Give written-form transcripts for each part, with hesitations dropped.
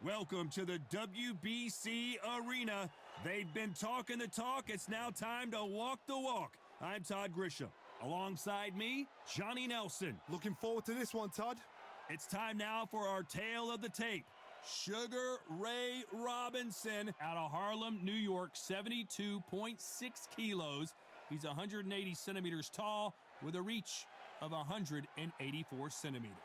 Welcome to the WBC Arena. They've been talking the talk. It's now time to walk the walk. I'm Todd Grisham. Alongside me, Johnny Nelson. Looking forward to this one, Todd. It's time now for our tale of the tape. Sugar Ray Robinson out of Harlem, New York, 72.6 kilos. He's 180 centimeters tall with a reach of 184 centimeters.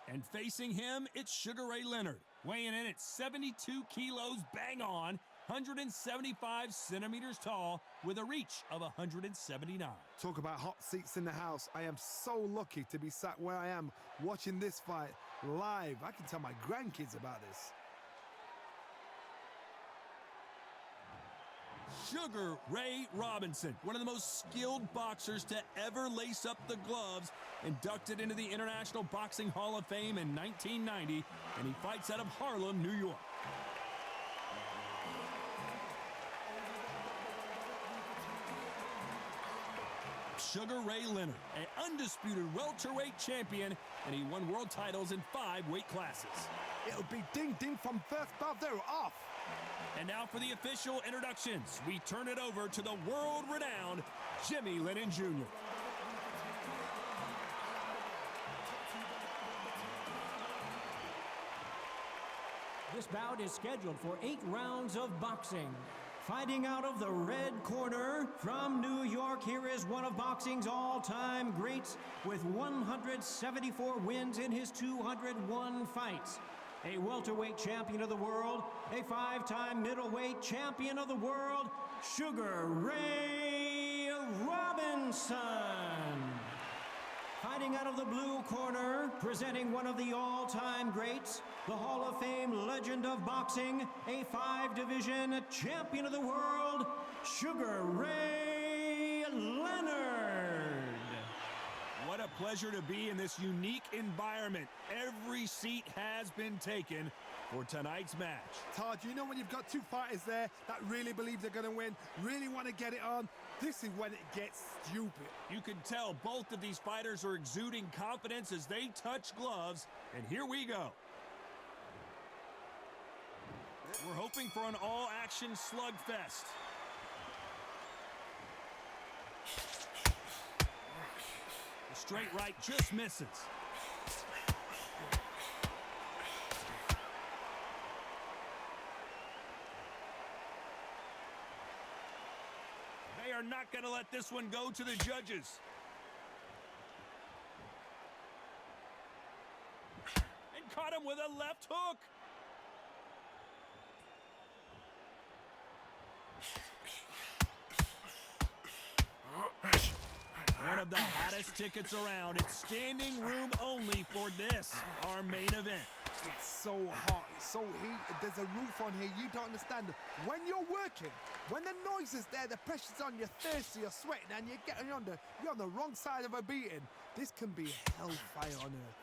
And facing him, it's Sugar Ray Leonard, weighing in at 72 kilos bang on, 175 centimeters tall with a reach of 179. Talk about hot seats in the house. I am so lucky to be sat where I am watching this fight live. I can tell my grandkids about this. Sugar Ray Robinson, one of the most skilled boxers to ever lace up the gloves, inducted into the International Boxing Hall of Fame in 1990, and he fights out of Harlem, New York. Sugar Ray Leonard, an undisputed welterweight champion, and he won world titles in 5 weight classes. It'll be ding-ding from first bout. They're off. And now for the official introductions, we turn it over to the world-renowned Jimmy Lennon Jr. This bout is scheduled for 8 rounds of boxing. Fighting out of the red corner from New York, here is one of boxing's all-time greats with 174 wins in his 201 fights. A welterweight champion of the world, a 5-time middleweight champion of the world, Sugar Ray Robinson. Fighting out of the blue corner, presenting one of the all-time greats, the Hall of Fame legend of boxing, a 5-division champion of the world, Sugar Ray Leonard. What a pleasure to be in this unique environment. Every seat has been taken for tonight's match. Todd, you know when you've got 2 fighters there that really believe they're going to win, really want to get it on, this is when it gets stupid. You can tell both of these fighters are exuding confidence as they touch gloves, and here we go. We're hoping for an all-action slugfest. The straight right just misses. They are not going to let this one go to the judges. And caught him with a left hook. One of the hottest tickets around. It's standing room only for this, our main event. It's so hot, it's so heated, there's a roof on here, you don't understand. When you're working, when the noise is there, the pressure's on, you're thirsty, you're sweating, and you're on the wrong side of a beating. This can be hellfire on earth.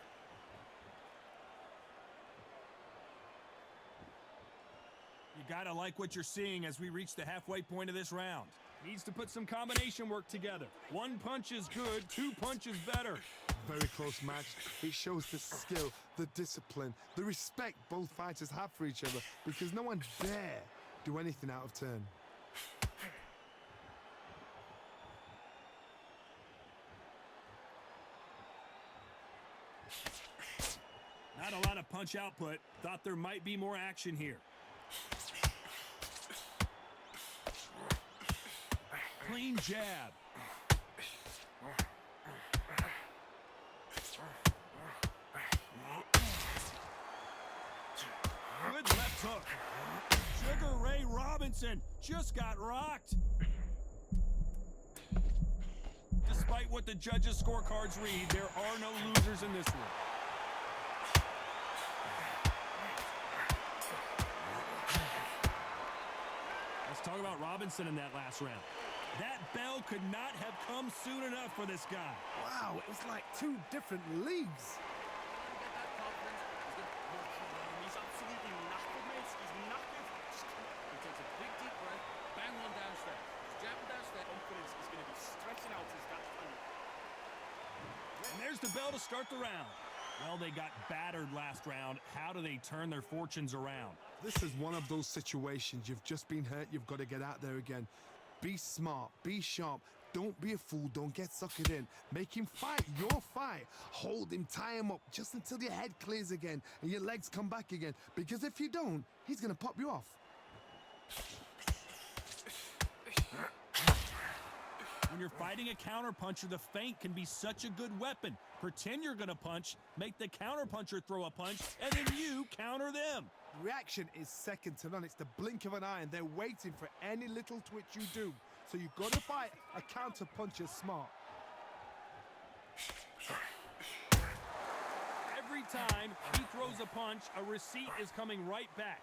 You gotta like what you're seeing as we reach the halfway point of this round. Needs to put some combination work together. 1 punch is good, 2 punches better. Very close match. It shows the skill, the discipline, the respect both fighters have for each other, because no one dare do anything out of turn. Not a lot of punch output. Thought there might be more action here. Clean jab. Good left hook. Sugar Ray Robinson just got rocked. Despite what the judges' scorecards read, there are no losers in this one. Let's talk about Robinson in that last round. That bell could not have come soon enough for this guy. Wow, it's like 2 different leagues. He's absolutely knackered, mate. He's knackered. He takes a big deep breath, bang one downstairs. He's jabbing downstairs. Confidence is going to be stretching out his back. And there's the bell to start the round. Well, they got battered last round. How do they turn their fortunes around? This is one of those situations. You've just been hurt. You've got to get out there again. Be smart. Be sharp. Don't be a fool. Don't get suckered in. Make him fight your fight. Hold him, tie him up just until your head clears again and your legs come back again. Because if you don't, he's going to pop you off. When you're fighting a counterpuncher, the feint can be such a good weapon. Pretend you're going to punch, make the counterpuncher throw a punch, and then you counter them. Reaction is second to none. It's the blink of an eye, and they're waiting for any little twitch you do. So you've got to fight a counterpuncher smart. Every time he throws a punch, a receipt is coming right back.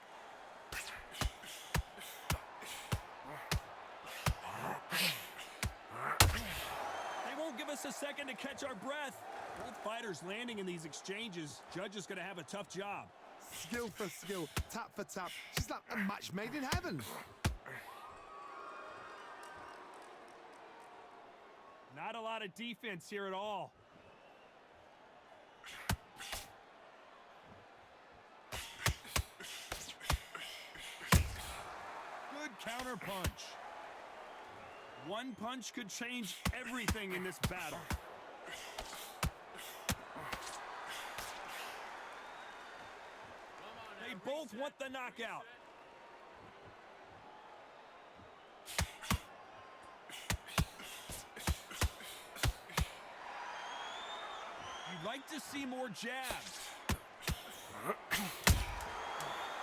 They won't give us a second to catch our breath. Both fighters landing in these exchanges. Judge is going to have a tough job. Skill for skill, tap for tap. Just like a match made in heaven. Not a lot of defense here at all. Good counter punch. One punch could change everything in this battle. They both want the knockout. You'd like to see more jabs.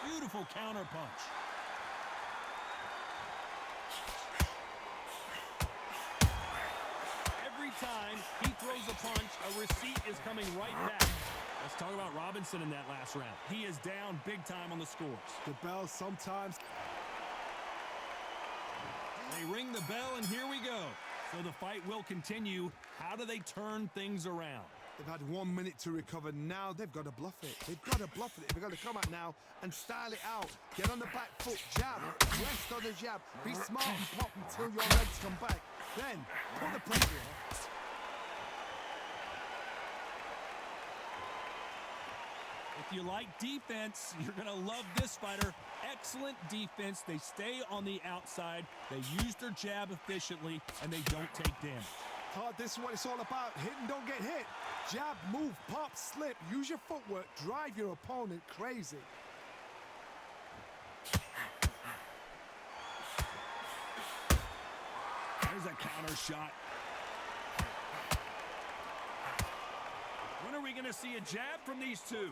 Beautiful counter punch. Every time he throws a punch, a receipt is coming right back. Let's talk about Robinson in that last round. He is down big time on the scores. The bell sometimes. They ring the bell, and here we go. So the fight will continue. How do they turn things around? They've had 1 minute to recover. Now they've got to bluff it. They've got to bluff it. They've got to come out now and style it out. Get on the back foot, jab, rest on the jab. Be smart and pop until your legs come back. Then put the pressure on. If you like defense, you're going to love this fighter. Excellent defense. They stay on the outside. They use their jab efficiently, and they don't take damage. Todd, this is what it's all about. Hit and don't get hit. Jab, move, pop, slip. Use your footwork. Drive your opponent crazy. There's a counter shot. When are we going to see a jab from these two?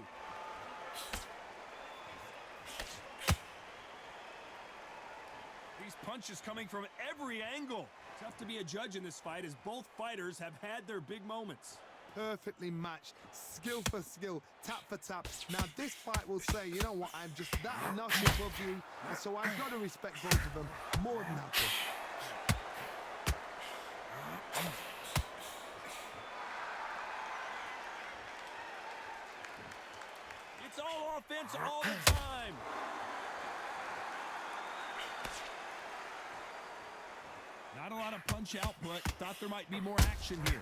These punches coming from every angle. Tough to be a judge in this fight as both fighters have had their big moments. Perfectly matched, skill for skill, tap for tap. Now this fight will say, you know what, I'm just that notch above you, and so I've got to respect both of them more than happy. It's all offense all the time. Not a lot of punch output. Thought there might be more action here.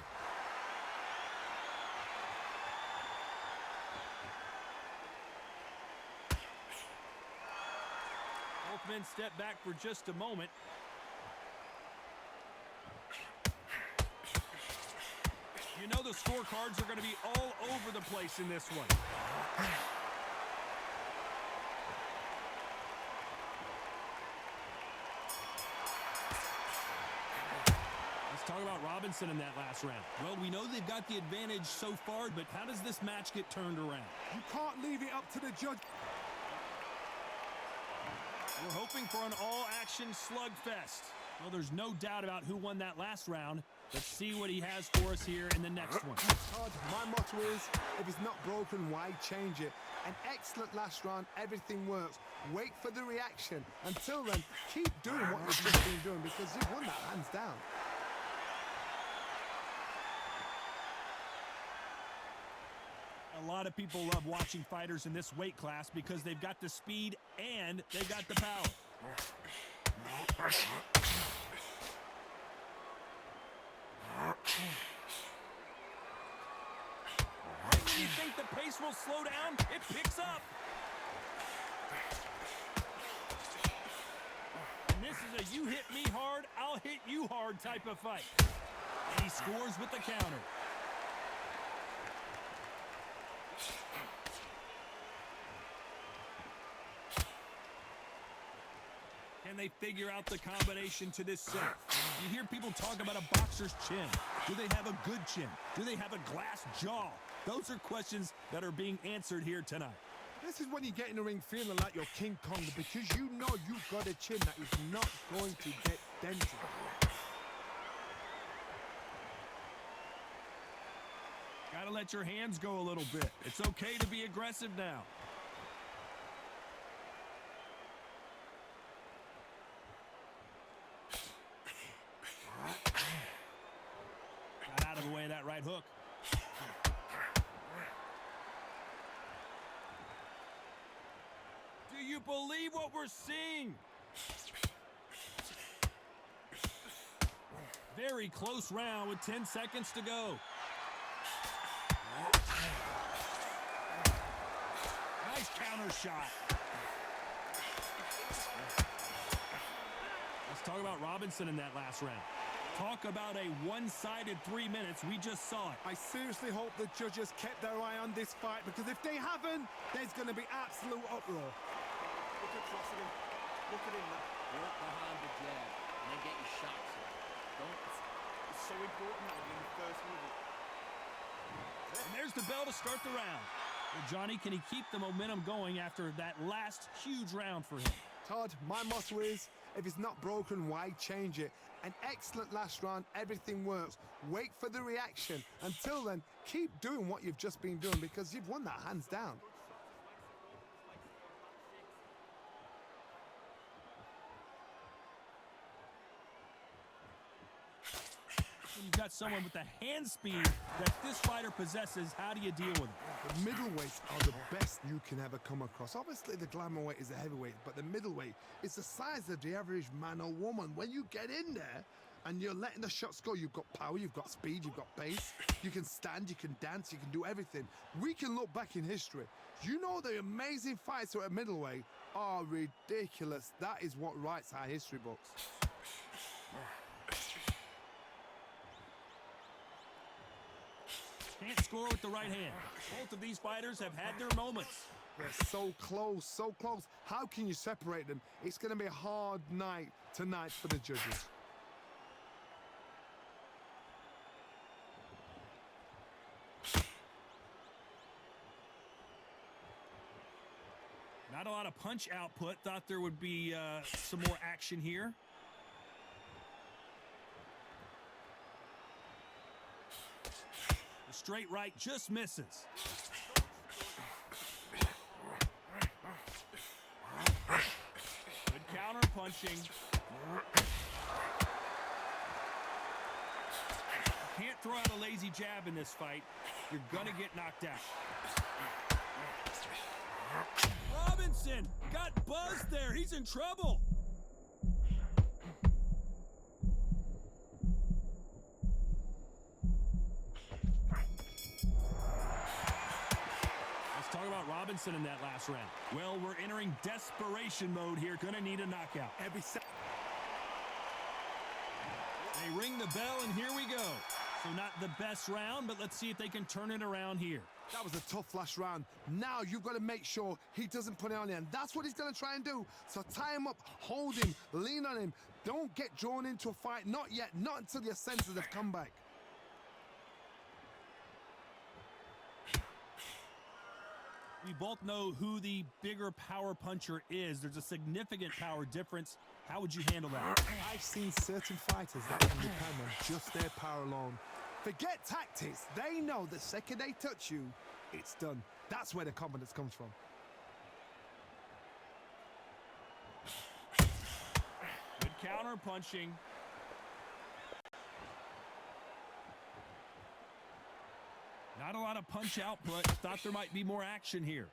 Both men step back for just a moment. You know the scorecards are going to be all over the place in this one. Talk about Robinson in that last round. Well, we know they've got the advantage so far, but how does this match get turned around? You can't leave it up to the judge. We're hoping for an all-action slugfest. Well, there's no doubt about who won that last round. Let's see what he has for us here in the next one. Todd, my motto is, if it's not broken, why change it? An excellent last round, everything works. Wait for the reaction. Until then, keep doing what you've just been doing because you've won that hands down. A lot of people love watching fighters in this weight class because they've got the speed and they've got the power. When you think the pace will slow down, it picks up. And this is a you hit me hard, I'll hit you hard type of fight. And he scores with the counter. Can they figure out the combination to this set? You hear people talk about a boxer's chin. Do they have a good chin? Do they have a glass jaw? Those are questions that are being answered here tonight. This is when you get in the ring feeling like you're King Kong, because you know you've got a chin that is not going to get dented. Gotta let your hands go a little bit. It's okay to be aggressive now. Got out of the way of that right hook. Do you believe what we're seeing? Very close round with 10 seconds to go. Nice counter shot. Let's talk about Robinson in that last round. Talk about a one-sided 3 minutes. We just saw it. I seriously hope the judges kept their eye on this fight, because if they haven't, there's going to be absolute uproar. Look at crossing him. Look at him now. Walk behind the jab and then get your shots in. It's so important that in the first minute. And there's the bell to start the round. Well, Johnny, can he keep the momentum going after that last huge round for him? Todd, my motto is, if it's not broken, why change it? An excellent last round, everything works. Wait for the reaction. Until then, keep doing what you've just been doing, because you've won that hands down. When you've got someone with the hand speed that this fighter possesses, how do you deal with it? The middleweights are the best you can ever come across. Obviously, the glamour weight is the heavyweight, but the middleweight is the size of the average man or woman. When you get in there and you're letting the shots go, you've got power, you've got speed, you've got pace, you can stand, you can dance, you can do everything. We can look back in history. You know, the amazing fights at middleweight are ridiculous. That is what writes our history books. Can't score with the right hand. Both of these fighters have had their moments. They're so close, so close. How can you separate them? It's going to be a hard night tonight for the judges. Not a lot of punch output. Thought there would be some more action here. The straight right just misses. Good counter punching. Can't throw out a lazy jab in this fight. You're gonna get knocked out. Robinson got buzzed there. He's in trouble. Let's talk about Robinson in that last round. Well, we're entering desperation mode here. Gonna need a knockout. Every second. They ring the bell, and here we go. So not the best round, but let's see if they can turn it around here. That was a tough last round. Now you've got to make sure he doesn't put it on you, and that's what he's going to try and do. So tie him up, hold him, lean on him. Don't get drawn into a fight. Not yet. Not until your senses have come back. We both know who the bigger power puncher is. There's a significant power difference. How would you handle that? I've seen certain fighters that can depend on just their power alone. Forget tactics. They know the second they touch you, it's done. That's where the confidence comes from. Good counter punching. Not a lot of punch output. Thought there might be more action here.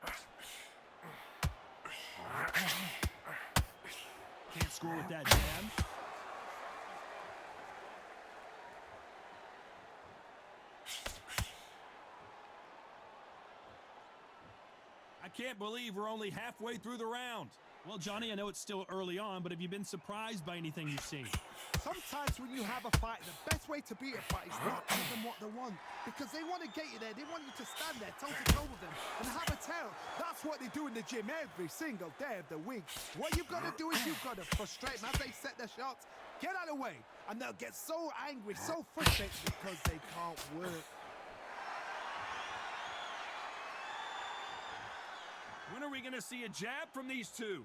Can't score with that jab. can't believe we're only halfway through the round. Well, Johnny, I know it's still early on, but have you been surprised by anything you've seen? Sometimes when you have a fight, the best way to beat a fight is not give them what they want. Because they want to get you there. They want you to stand there toe-to-toe with them and have a tell. That's what they do in the gym every single day of the week. What you've got to do is you've got to frustrate them as they set their shots. Get out of the way. And they'll get so angry, so frustrated because they can't work. When are we going to see a jab from these two?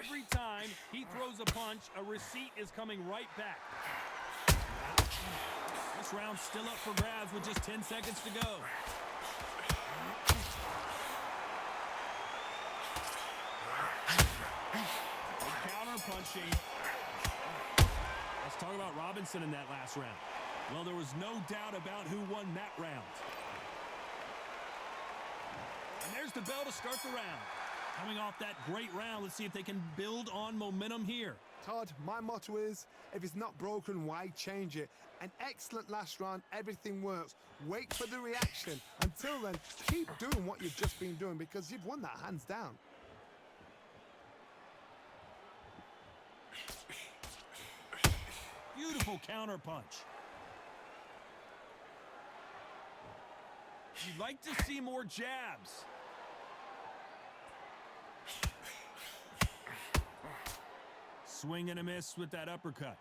Every time he throws a punch, a receipt is coming right back. This round's still up for grabs with just 10 seconds to go. Counter punching. Let's talk about Robinson in that last round. Well, there was no doubt about who won that round. And there's the bell to start the round. Coming off that great round, let's see if they can build on momentum here. Todd, my motto is, if it's not broken, why change it? An excellent last round, everything works. Wait for the reaction. Until then, keep doing what you've just been doing because you've won that hands down. Beautiful counter punch. You'd like to see more jabs. Swing and a miss with that uppercut.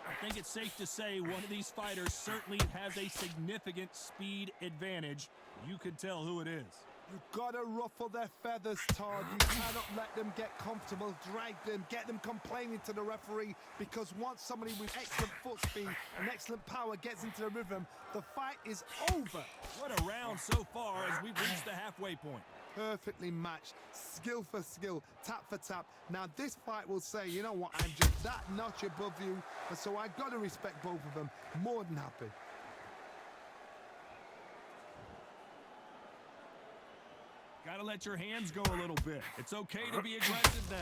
I think it's safe to say one of these fighters certainly has a significant speed advantage. You could tell who it is. You've got to ruffle their feathers, Todd. You cannot let them get comfortable, drag them, get them complaining to the referee, because once somebody with excellent foot speed and excellent power gets into the rhythm, the fight is over. What a round so far as we've reached the halfway point. Perfectly matched, skill for skill, tap for tap. Now this fight will say, you know what, I'm just that notch above you, and so I've got to respect both of them. More than happy. Got to let your hands go a little bit. It's okay to be aggressive now.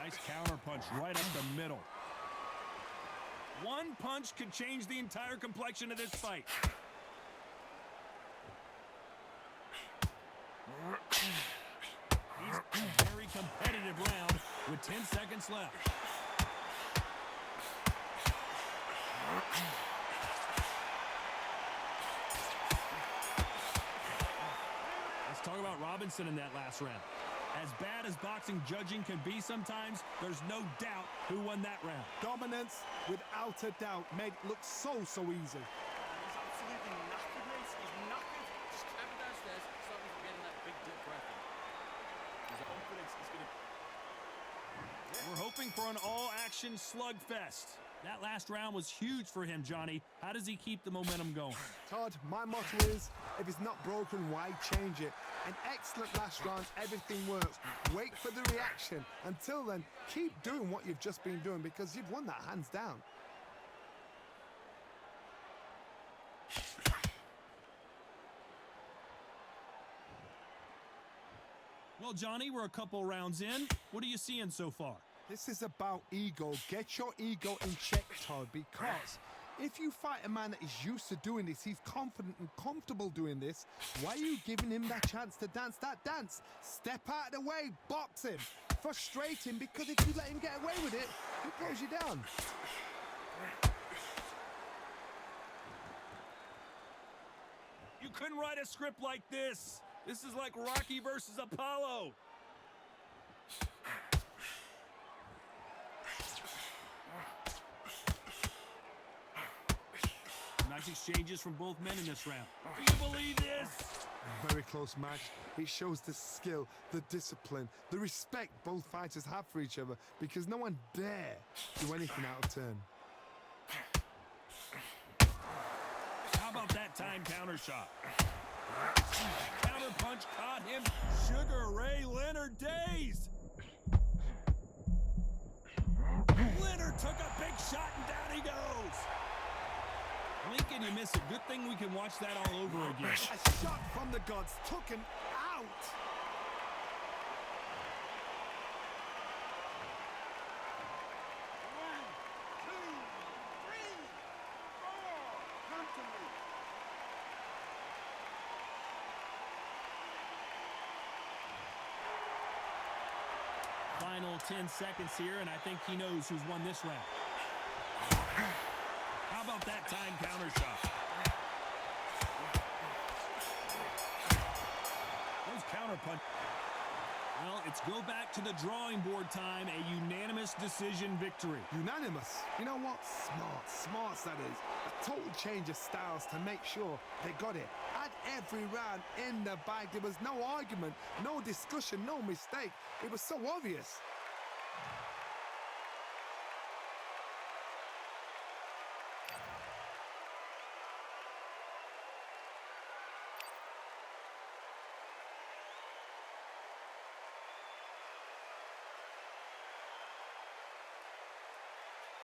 Nice counter punch right up the middle. One punch could change the entire complexion of this fight. He's a very competitive round with 10 seconds left. Let's talk about Robinson in that last round. As bad as boxing judging can be sometimes, there's no doubt who won that round. Dominance, without a doubt, made it look so easy. He's absolutely knackered, mate. He's knackered. Just clamber downstairs. Stop him from getting that big deep breath in. His confidence is going to... We're hoping for an all-action slugfest. That last round was huge for him, Johnny. How does he keep the momentum going? Todd, my motto is, if it's not broken, why change it? An excellent last round, everything works. Wait for the reaction. Until then, keep doing what you've just been doing because you've won that hands down. Well, Johnny, we're a couple rounds in. What are you seeing so far? This is about ego. Get your ego in check, Todd, because if you fight a man that is used to doing this, he's confident and comfortable doing this, why are you giving him that chance to dance that dance? Step out of the way, box him, frustrate him, because if you let him get away with it, he throws you down. You couldn't write a script like this. This is like Rocky versus Apollo. Nice exchanges from both men in this round. Do you believe this? Very close match. It shows the skill, the discipline, the respect both fighters have for each other, because no one dare do anything out of turn. How about that time counter shot? Counter punch caught him. Sugar Ray Leonard days. Leonard took a big shot and down he goes. Blink and you miss it. Good thing we can watch that all over again. A shot from the gods took him out. One, two, three, four. Come to me. Final 10 seconds here, and I think he knows who's won this round. How about that time counter shot? Those counter punch. Well, it's go back to the drawing board time. A unanimous decision victory. Unanimous. You know what? Smart that is. A total change of styles to make sure they got it. Had every round in the bag. There was no argument, no discussion, no mistake. It was so obvious.